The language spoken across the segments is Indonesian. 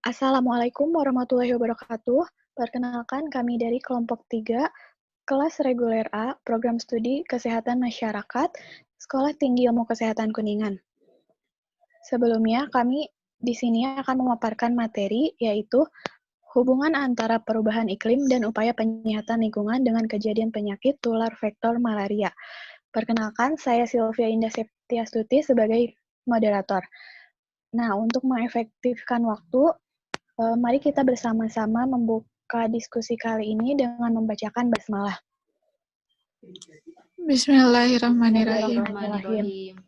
Assalamualaikum warahmatullahi wabarakatuh. Perkenalkan kami dari kelompok 3, kelas reguler A, program studi Kesehatan Masyarakat, Sekolah Tinggi Ilmu Kesehatan Kuningan. Sebelumnya, kami di sini akan memaparkan materi, yaitu hubungan antara perubahan iklim dan upaya penyihatan lingkungan dengan kejadian penyakit tular vektor malaria. Perkenalkan, saya Sylvia Indah Septiastuti sebagai moderator. Nah, untuk mengefektifkan waktu, mari kita bersama-sama membuka diskusi kali ini dengan membacakan basmalah. Bismillahirrahmanirrahim.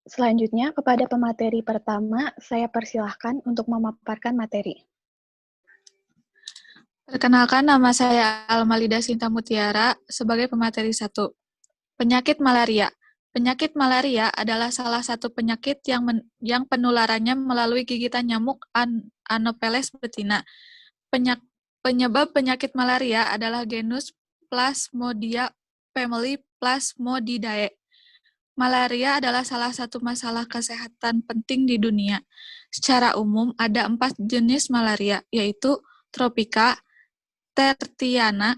Selanjutnya, kepada pemateri pertama, saya persilahkan untuk memaparkan materi. Perkenalkan, nama saya Almalida Sinta Mutiara sebagai pemateri 1. Penyakit malaria. Penyakit malaria adalah salah satu penyakit yang penularannya melalui gigitan nyamuk Anopheles betina. Penyebab penyakit malaria adalah genus Plasmodia family Plasmodidae. Malaria adalah salah satu masalah kesehatan penting di dunia. Secara umum, ada 4 jenis malaria, yaitu tropika, tertiana,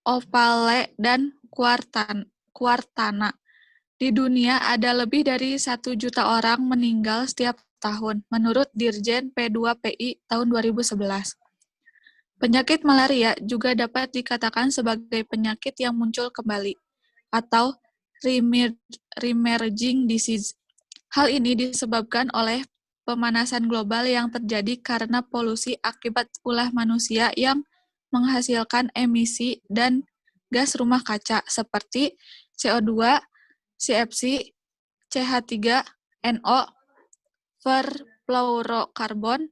ovale, dan quartana. Di dunia ada lebih dari 1 juta orang meninggal setiap tahun, menurut Dirjen P2PI tahun 2011. Penyakit malaria juga dapat dikatakan sebagai penyakit yang muncul kembali, atau reemerging disease. Hal ini disebabkan oleh pemanasan global yang terjadi karena polusi akibat ulah manusia yang menghasilkan emisi dan gas rumah kaca seperti CO2, CFC, CH3NO, perfluorokarbon,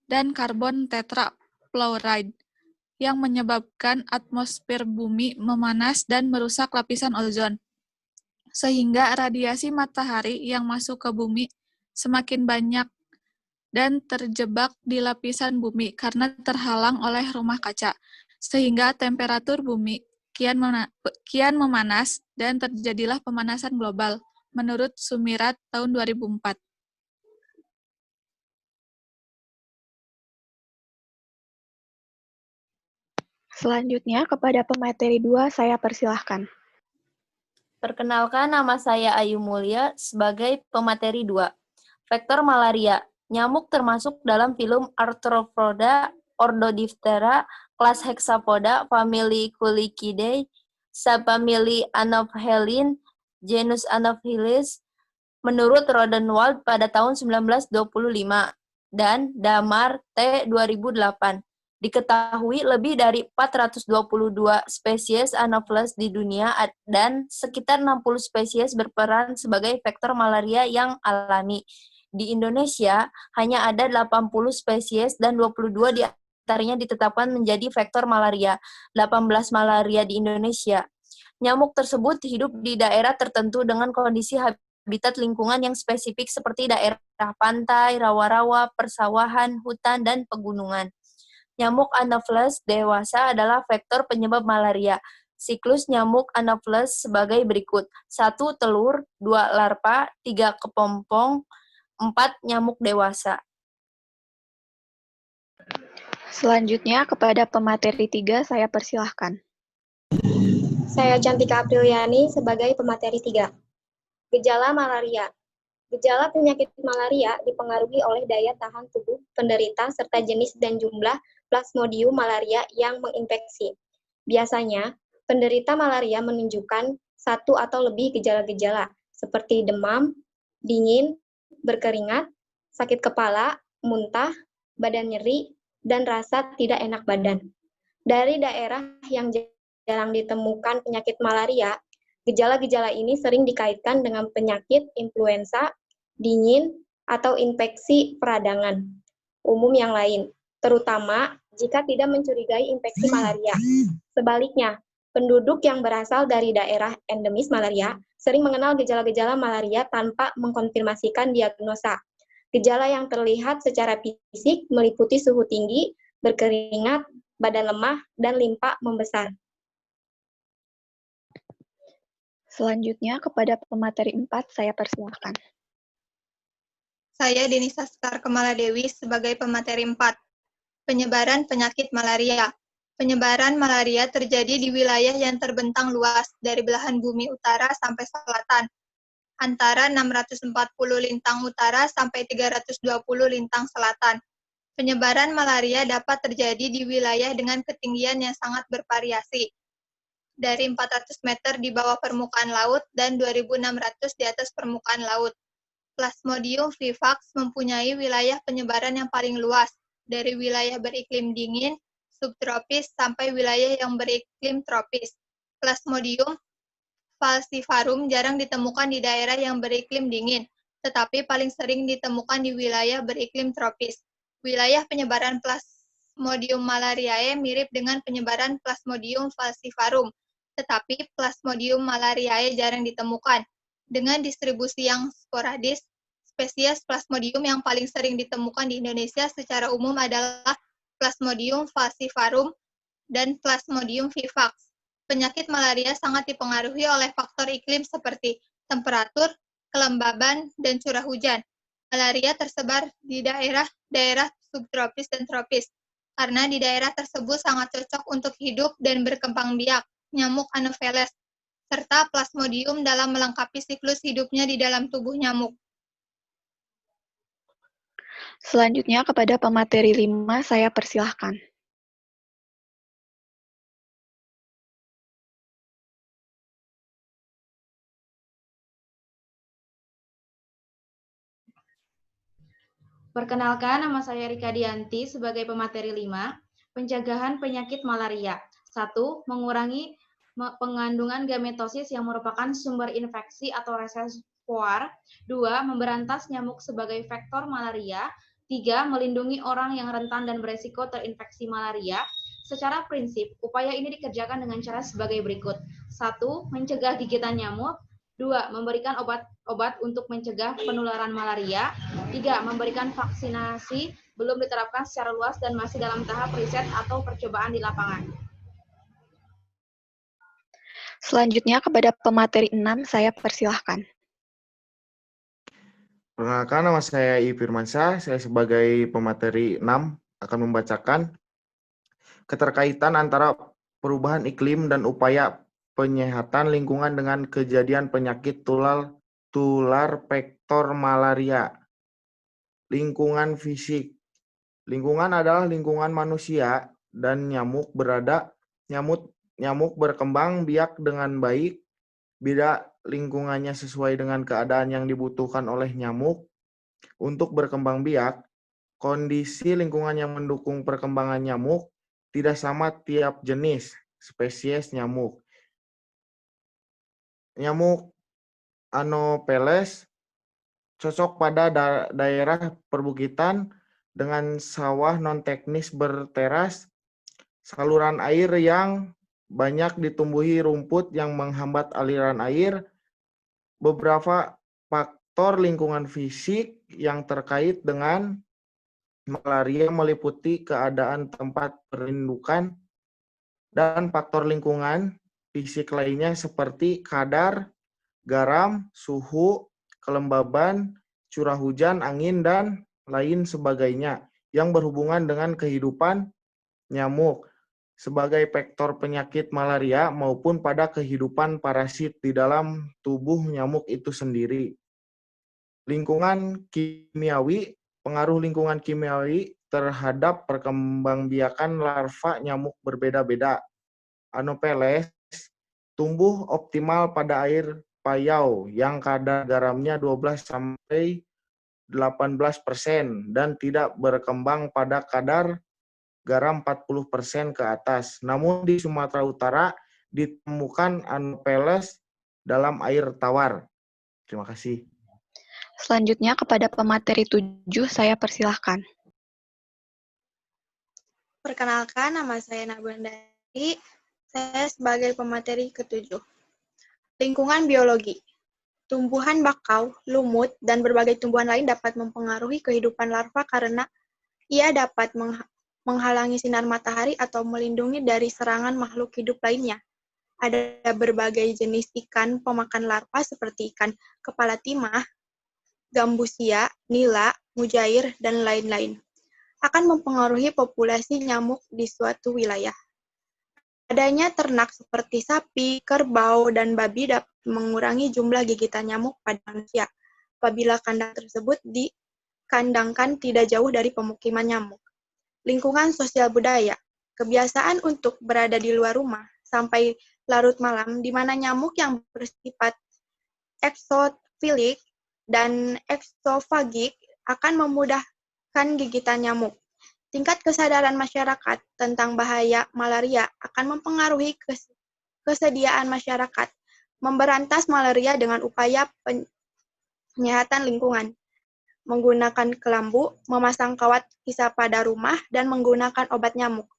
dan karbon tetrafluoride yang menyebabkan atmosfer bumi memanas dan merusak lapisan ozon, sehingga radiasi matahari yang masuk ke bumi semakin banyak dan terjebak di lapisan bumi karena terhalang oleh rumah kaca, sehingga temperatur bumi kian memanas dan terjadilah pemanasan global, menurut Sumirat tahun 2004. Selanjutnya, kepada pemateri 2, saya persilahkan. Perkenalkan, nama saya Ayu Mulia sebagai pemateri 2. Vektor malaria. Nyamuk termasuk dalam filum Arthropoda, ordo Diphthera, kelas Hexapoda, famili Culicidae, subfamili Anopheline, genus Anopheles, menurut Rodenwald pada tahun 1925, dan Damar T. 2008. Diketahui lebih dari 422 spesies Anopheles di dunia dan sekitar 60 spesies berperan sebagai vektor malaria yang alami. Di Indonesia, hanya ada 80 spesies dan 22 di antaranya ditetapkan menjadi vektor malaria. 18 malaria di Indonesia. Nyamuk tersebut hidup di daerah tertentu dengan kondisi habitat lingkungan yang spesifik seperti daerah pantai, rawa-rawa, persawahan, hutan, dan pegunungan. Nyamuk Anopheles dewasa adalah vektor penyebab malaria. Siklus nyamuk Anopheles sebagai berikut. 1. Telur, 2. larva, 3. kepompong, 4. nyamuk dewasa. Selanjutnya, kepada pemateri 3, saya persilahkan. Saya Cantika Apriliani sebagai pemateri 3. Gejala malaria. Gejala penyakit malaria dipengaruhi oleh daya tahan tubuh penderita serta jenis dan jumlah Plasmodium malaria yang menginfeksi. Biasanya, penderita malaria menunjukkan 1 atau lebih gejala-gejala seperti demam, dingin, berkeringat, sakit kepala, muntah, badan nyeri, dan rasa tidak enak badan. Dari daerah yang jarang ditemukan penyakit malaria, gejala-gejala ini sering dikaitkan dengan penyakit influenza, dingin, atau infeksi peradangan umum yang lain, terutama jika tidak mencurigai infeksi malaria. Sebaliknya, penduduk yang berasal dari daerah endemis malaria sering mengenal gejala-gejala malaria tanpa mengkonfirmasikan diagnosa. Gejala yang terlihat secara fisik meliputi suhu tinggi, berkeringat, badan lemah, dan limpa membesar. Selanjutnya, kepada pemateri 4, saya persilahkan. Saya Denisa Sekar Kemaladewi sebagai pemateri 4. Penyebaran penyakit malaria. Penyebaran malaria terjadi di wilayah yang terbentang luas dari belahan bumi utara sampai selatan, antara 640 lintang utara sampai 320 lintang selatan. Penyebaran malaria dapat terjadi di wilayah dengan ketinggian yang sangat bervariasi, dari 400 meter di bawah permukaan laut dan 2.600 di atas permukaan laut. Plasmodium vivax mempunyai wilayah penyebaran yang paling luas, dari wilayah beriklim dingin, subtropis, sampai wilayah yang beriklim tropis. Plasmodium falciparum jarang ditemukan di daerah yang beriklim dingin, tetapi paling sering ditemukan di wilayah beriklim tropis. Wilayah penyebaran Plasmodium malariae mirip dengan penyebaran Plasmodium falciparum, tetapi Plasmodium malariae jarang ditemukan. Dengan distribusi yang sporadis, spesies Plasmodium yang paling sering ditemukan di Indonesia secara umum adalah Plasmodium falciparum dan Plasmodium vivax. Penyakit malaria sangat dipengaruhi oleh faktor iklim seperti temperatur, kelembaban, dan curah hujan. Malaria tersebar di daerah subtropis dan tropis, karena di daerah tersebut sangat cocok untuk hidup dan berkembang biak nyamuk Anopheles, serta Plasmodium dalam melengkapi siklus hidupnya di dalam tubuh nyamuk. Selanjutnya kepada pemateri 5 saya persilahkan. Perkenalkan, nama saya Rika Dianti sebagai pemateri 5, pencegahan penyakit malaria. 1. Mengurangi pengandungan gametosis yang merupakan sumber infeksi atau reservoir. 2. Memberantas nyamuk sebagai vektor malaria. 3. Melindungi orang yang rentan dan beresiko terinfeksi malaria. Secara prinsip, upaya ini dikerjakan dengan cara sebagai berikut. 1. Mencegah gigitan nyamuk. 2. Memberikan obat untuk mencegah penularan malaria. 3. Memberikan vaksinasi belum diterapkan secara luas dan masih dalam tahap riset atau percobaan di lapangan. Selanjutnya kepada pemateri 6 saya persilahkan. Perkenalkan, nama saya I. Firmansyah. Saya sebagai pemateri 6 akan membacakan keterkaitan antara perubahan iklim dan upaya penyehatan lingkungan dengan kejadian penyakit tular vektor malaria. Lingkungan fisik. Lingkungan adalah lingkungan manusia dan nyamuk berkembang biak dengan baik bila lingkungannya sesuai dengan keadaan yang dibutuhkan oleh nyamuk untuk berkembang biak. Kondisi lingkungan yang mendukung perkembangan nyamuk tidak sama tiap jenis spesies nyamuk. Nyamuk Anopheles cocok pada daerah perbukitan dengan sawah non-teknis berteras, saluran air yang banyak ditumbuhi rumput yang menghambat aliran air. Beberapa faktor lingkungan fisik yang terkait dengan malaria meliputi keadaan tempat perindukan dan faktor lingkungan fisik lainnya seperti kadar garam, suhu, kelembaban, curah hujan, angin, dan lain sebagainya yang berhubungan dengan kehidupan nyamuk sebagai vektor penyakit malaria maupun pada kehidupan parasit di dalam tubuh nyamuk itu sendiri. Lingkungan kimiawi, pengaruh lingkungan kimiawi terhadap perkembangbiakan larva nyamuk berbeda-beda. Anopheles tumbuh optimal pada air payau yang kadar garamnya 12-18% dan tidak berkembang pada kadar garam 40% ke atas. Namun di Sumatera Utara ditemukan Anopheles dalam air tawar. Terima kasih. Selanjutnya kepada pemateri 7 saya persilahkan. Perkenalkan, nama saya Nabandari. Saya sebagai pemateri ke-7. Lingkungan biologi. Tumbuhan bakau, lumut, dan berbagai tumbuhan lain dapat mempengaruhi kehidupan larva karena ia dapat menghalangi sinar matahari atau melindungi dari serangan makhluk hidup lainnya. Ada berbagai jenis ikan pemakan larva seperti ikan kepala timah, Gambusia, nila, mujair, dan lain-lain, akan mempengaruhi populasi nyamuk di suatu wilayah. Adanya ternak seperti sapi, kerbau, dan babi dapat mengurangi jumlah gigitan nyamuk pada manusia apabila kandang tersebut dikandangkan tidak jauh dari pemukiman nyamuk. Lingkungan sosial budaya, kebiasaan untuk berada di luar rumah sampai larut malam di mana nyamuk yang bersifat eksofilik dan eksofagik akan memudahkan gigitan nyamuk. Tingkat kesadaran masyarakat tentang bahaya malaria akan mempengaruhi kesediaan masyarakat memberantas malaria dengan upaya penyihatan lingkungan, menggunakan kelambu, memasang kawat kisah pada rumah, dan menggunakan obat nyamuk.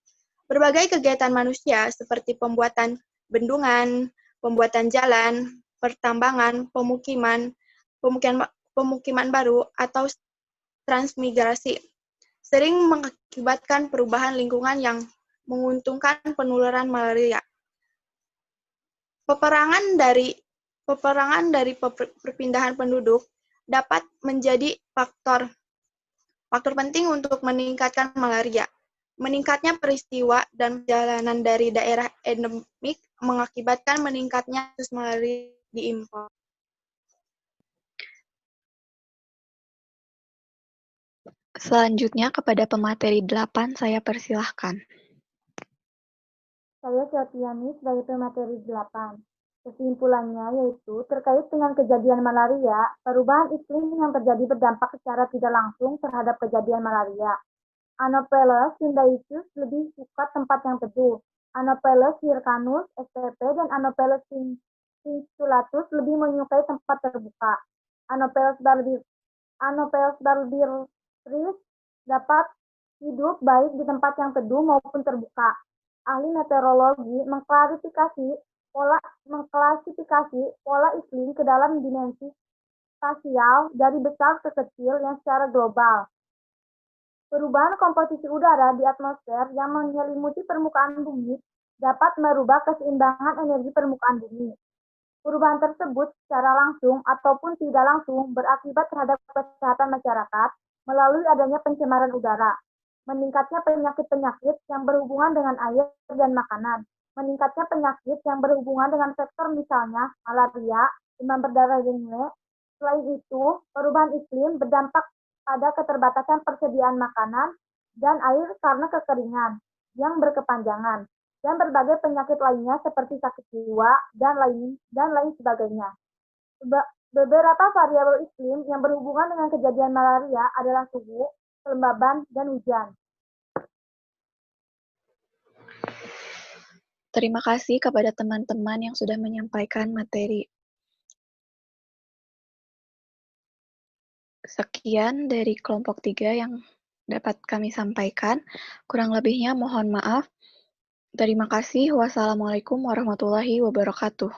Berbagai kegiatan manusia seperti pembuatan bendungan, pembuatan jalan, pertambangan, pemukiman baru, atau transmigrasi sering mengakibatkan perubahan lingkungan yang menguntungkan penularan malaria. Peperangan dari perpindahan penduduk dapat menjadi faktor penting untuk meningkatkan malaria. Meningkatnya peristiwa dan perjalanan dari daerah endemik mengakibatkan meningkatnya kasus malaria diimpor. Selanjutnya kepada pemateri 8 saya persilahkan. Saya Syatiani sebagai pemateri 8. Kesimpulannya yaitu terkait dengan kejadian malaria, perubahan iklim yang terjadi berdampak secara tidak langsung terhadap kejadian malaria. Anopheles syndaicus lebih suka tempat yang teduh. Anopheles hircanus spp dan Anopheles insulatus lebih menyukai tempat terbuka. Anopheles barbiris dapat hidup baik di tempat yang teduh maupun terbuka. Ahli meteorologi mengklasifikasi pola iklim ke dalam dimensi spasial dari besar ke kecil yang secara global. Perubahan komposisi udara di atmosfer yang menyelimuti permukaan bumi dapat merubah keseimbangan energi permukaan bumi. Perubahan tersebut secara langsung ataupun tidak langsung berakibat terhadap kesehatan masyarakat melalui adanya pencemaran udara, meningkatnya penyakit-penyakit yang berhubungan dengan air dan makanan, meningkatnya penyakit yang berhubungan dengan sektor misalnya malaria, demam berdarah dengue. Selain itu, perubahan iklim berdampak pada keterbatasan persediaan makanan dan air karena kekeringan yang berkepanjangan, dan berbagai penyakit lainnya seperti sakit jiwa dan lain sebagainya. Beberapa variabel iklim yang berhubungan dengan kejadian malaria adalah suhu, kelembaban, dan hujan. Terima kasih kepada teman-teman yang sudah menyampaikan materi. Sekian dari kelompok 3 yang dapat kami sampaikan. Kurang lebihnya mohon maaf. Terima kasih. Wassalamualaikum warahmatullahi wabarakatuh.